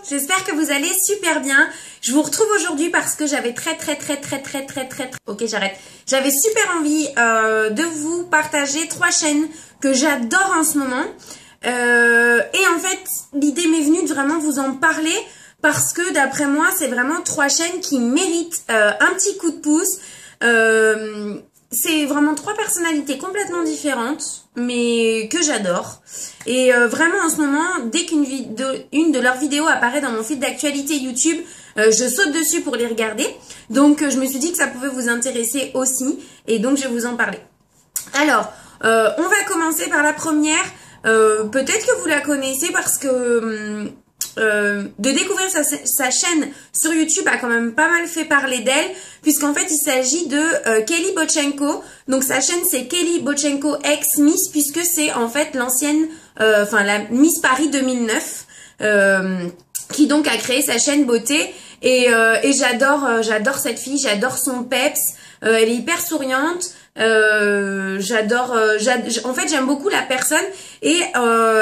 j'espère que vous allez super bien. Je vous retrouve aujourd'hui parce que j'avais ok j'arrête. J'avais super envie de vous partager 3 chaînes que j'adore en ce moment. Et en fait, l'idée m'est venue de vraiment vous en parler parce que d'après moi, c'est vraiment 3 chaînes qui méritent un petit coup de pouce. C'est vraiment 3 personnalités complètement différentes, mais que j'adore. Et vraiment en ce moment, dès qu'une de leurs vidéos apparaît dans mon feed d'actualité YouTube, je saute dessus pour les regarder. Donc je me suis dit que ça pouvait vous intéresser aussi, et donc je vais vous en parler. Alors, on va commencer par la première. Peut-être que vous la connaissez parce que de découvrir sa chaîne sur YouTube a quand même pas mal fait parler d'elle, puisqu'en fait il s'agit de Kelly Botchenko. Donc sa chaîne c'est Kelly Botchenko ex Miss, puisque c'est en fait l'ancienne, enfin la Miss Paris 2009, qui donc a créé sa chaîne beauté. Et j'adore cette fille, j'adore son peps, elle est hyper souriante. En fait j'aime beaucoup la personne, et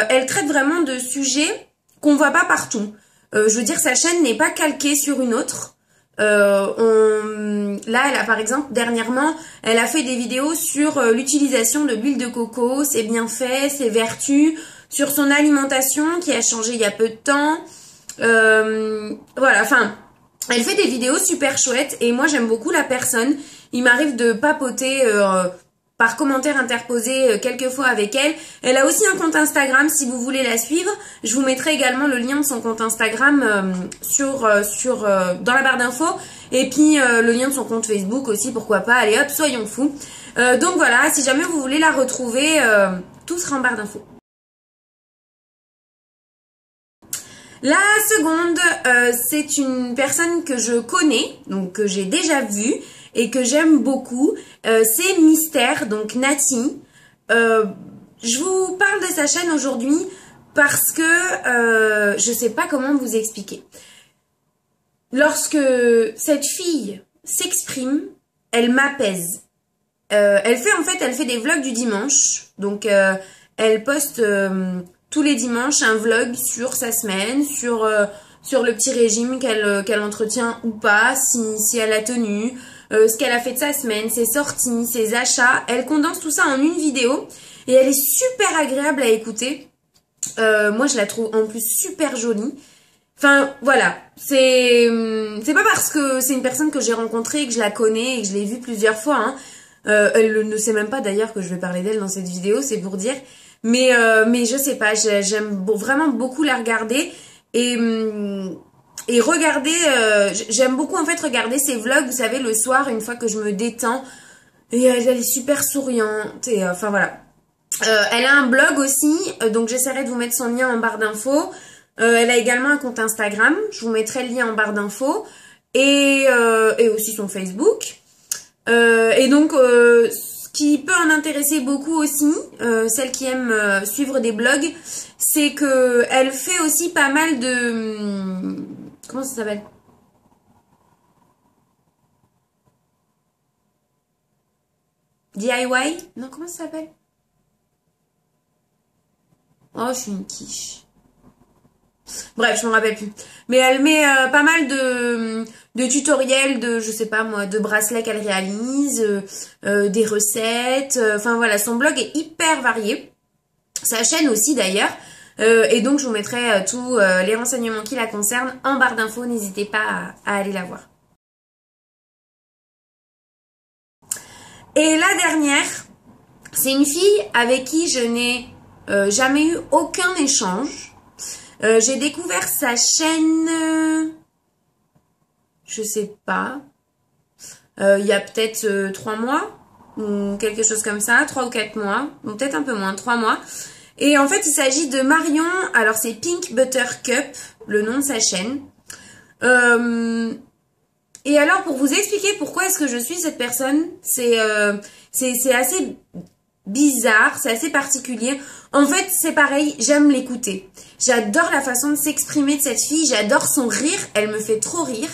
elle traite vraiment de sujets qu'on voit pas partout. Je veux dire, sa chaîne n'est pas calquée sur une autre. Là, elle a par exemple, dernièrement, elle a fait des vidéos sur l'utilisation de l'huile de coco, ses bienfaits, ses vertus, sur son alimentation qui a changé il y a peu de temps. Voilà, enfin, elle fait des vidéos super chouettes et moi j'aime beaucoup la personne. Il m'arrive de papoter par commentaire interposé quelquefois avec elle. Elle a aussi un compte Instagram si vous voulez la suivre. Je vous mettrai également le lien de son compte Instagram dans la barre d'infos. Et puis le lien de son compte Facebook aussi, pourquoi pas. Allez hop, soyons fous. Donc voilà, si jamais vous voulez la retrouver, tout sera en barre d'infos. La seconde, c'est une personne que je connais, donc que j'ai déjà vue et que j'aime beaucoup. C'est Mystère, donc Nati. Je vous parle de sa chaîne aujourd'hui parce que je sais pas comment vous expliquer. Lorsque cette fille s'exprime, elle m'apaise. Elle fait des vlogs du dimanche, donc elle poste tous les dimanches un vlog sur sa semaine, sur le petit régime qu'elle entretient ou pas, si elle a tenu, ce qu'elle a fait de sa semaine, ses sorties, ses achats. Elle condense tout ça en une vidéo et elle est super agréable à écouter. Moi je la trouve en plus super jolie. Enfin voilà, c'est pas parce que c'est une personne que j'ai rencontrée, que je la connais et que je l'ai vue plusieurs fois, hein. Elle ne sait même pas d'ailleurs que je vais parler d'elle dans cette vidéo, c'est pour dire. Mais je sais pas, j'aime vraiment beaucoup la regarder et regarder, j'aime beaucoup en fait regarder ses vlogs, vous savez, le soir une fois que je me détends, et elle est super souriante et enfin voilà. Elle a un blog aussi, donc j'essaierai de vous mettre son lien en barre d'infos. Elle a également un compte Instagram, je vous mettrai le lien en barre d'infos, et aussi son Facebook. Et donc ce qui peut en intéresser beaucoup aussi, celles qui aiment suivre des blogs, c'est que elle fait aussi pas mal de comment ça s'appelle? DIY? Non, comment ça s'appelle? Oh, je suis une quiche. Bref, je m'en rappelle plus. Mais elle met pas mal de tutoriels, je sais pas moi, de bracelets qu'elle réalise, des recettes. Enfin voilà, son blog est hyper varié. Sa chaîne aussi d'ailleurs. Et donc je vous mettrai tous les renseignements qui la concernent en barre d'infos. N'hésitez pas à aller la voir. Et la dernière, c'est une fille avec qui je n'ai jamais eu aucun échange. J'ai découvert sa chaîne, je sais pas, il y a peut-être 3 mois, ou quelque chose comme ça, 3 ou 4 mois, ou peut-être un peu moins, 3 mois. Et en fait, il s'agit de Marion, alors c'est Pink Buttercup, le nom de sa chaîne. Et alors, pour vous expliquer pourquoi est-ce que je suis cette personne, c'est assez bizarre, c'est assez particulier. En fait, c'est pareil, j'aime l'écouter. J'adore la façon de s'exprimer de cette fille, j'adore son rire, elle me fait trop rire.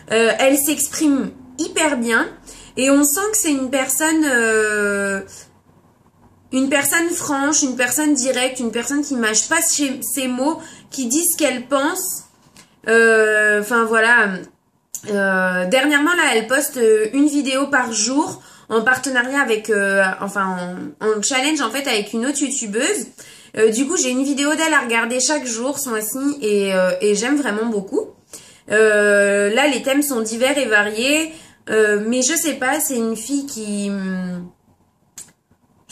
Elle s'exprime hyper bien et on sent que c'est une personne franche, une personne directe, une personne qui mâche pas ses mots, qui dit ce qu'elle pense. Enfin voilà. Dernièrement là, elle poste une vidéo par jour en partenariat avec, en challenge en fait avec une autre youtubeuse. Du coup, j'ai une vidéo d'elle à regarder chaque jour ce mois-ci et j'aime vraiment beaucoup. Là, les thèmes sont divers et variés, mais je sais pas, c'est une fille qui...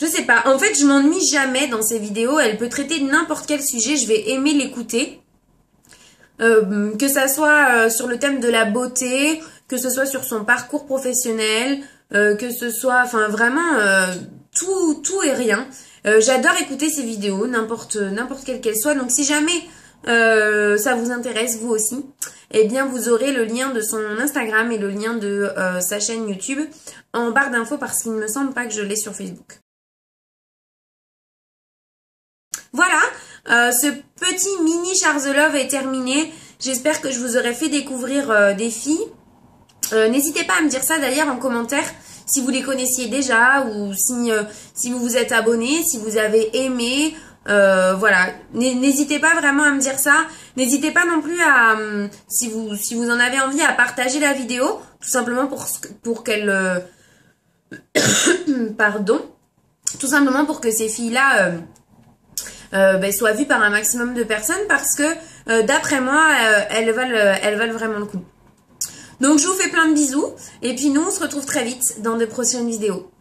Je sais pas, en fait, je m'ennuie jamais dans ses vidéos. Elle peut traiter de n'importe quel sujet, je vais aimer l'écouter. Que ça soit sur le thème de la beauté, que ce soit sur son parcours professionnel, que ce soit, enfin vraiment tout et rien. J'adore écouter ses vidéos, n'importe quelle qu'elle soit. Donc si jamais ça vous intéresse vous aussi, eh bien vous aurez le lien de son Instagram et le lien de sa chaîne YouTube en barre d'infos parce qu'il ne me semble pas que je l'ai sur Facebook. Voilà, ce petit mini Share the Love est terminé. J'espère que je vous aurai fait découvrir des filles. N'hésitez pas à me dire ça d'ailleurs en commentaire si vous les connaissiez déjà ou si vous vous êtes abonné, si vous avez aimé. Voilà, n'hésitez pas vraiment à me dire ça. N'hésitez pas non plus à, si vous en avez envie, à partager la vidéo, tout simplement pour qu'elle... pardon. Tout simplement pour que ces filles-là... soit vue par un maximum de personnes parce que d'après moi elles valent vraiment le coup. Donc je vous fais plein de bisous et puis nous on se retrouve très vite dans de prochaines vidéos.